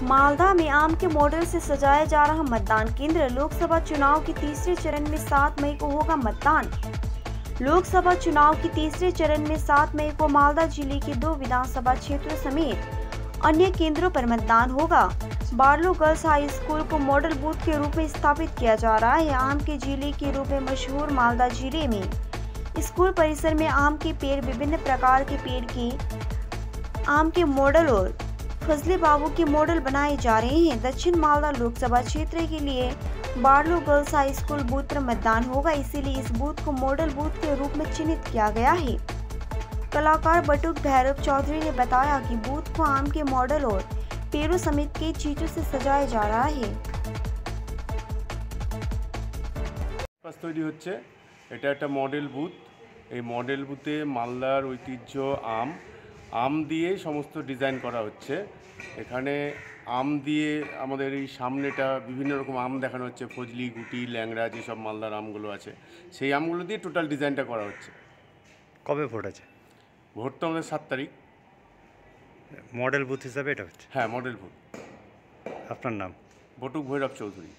मालदा में आम के मॉडल से सजाया जा रहा मतदान केंद्र। लोकसभा चुनाव के तीसरे चरण में 7 मई को होगा मतदान। लोकसभा चुनाव के तीसरे चरण में 7 मई को मालदा जिले के 2 विधानसभा क्षेत्रों समेत अन्य केंद्रों पर मतदान होगा। बार्लो गर्ल्स हाई स्कूल को मॉडल बूथ के रूप में स्थापित किया जा रहा है। आम के जिले के रूप में मशहूर मालदा जिले में स्कूल परिसर में आम के पेड़, विभिन्न प्रकार के पेड़ के आम के मॉडल और फजले बाबू के मॉडल बनाए जा रहे हैं। दक्षिण मालदा लोकसभा क्षेत्र के लिए Barlow girls high school booth पर मतदान होगा, इसीलिए इस बूथ को मॉडल बूथ के रूप में चिन्हित किया गया है। कलाकार बटुक भैरव चौधरी ने बताया कि बूथ को आम के मॉडल और पेड़ों समेत कई चीजों से सजाया जा रहा है। তৈরি হচ্ছে এটা একটা মডেল বুথ। এই মডেল বুথে মালদার ঐতিহ্য আম দিয়ে সমস্ত ডিজাইন করা হচ্ছে। এখানে আম দিয়ে আমাদের এই সামনেটা বিভিন্ন রকম আম দেখানো হচ্ছে, ফজলি, গুটি, ল্যাংড়া, যেসব মালদার আমগুলো আছে সেই আমগুলো দিয়ে টোটাল ডিজাইনটা করা হচ্ছে। কবে ভোট আছে? ভোট তো আমাদের 7 তারিখ। মডেল বুথ হিসাবে এটা হচ্ছে? হ্যাঁ, মডেল বুথ। আপনার নাম? বটুক ভৈরব চৌধুরী।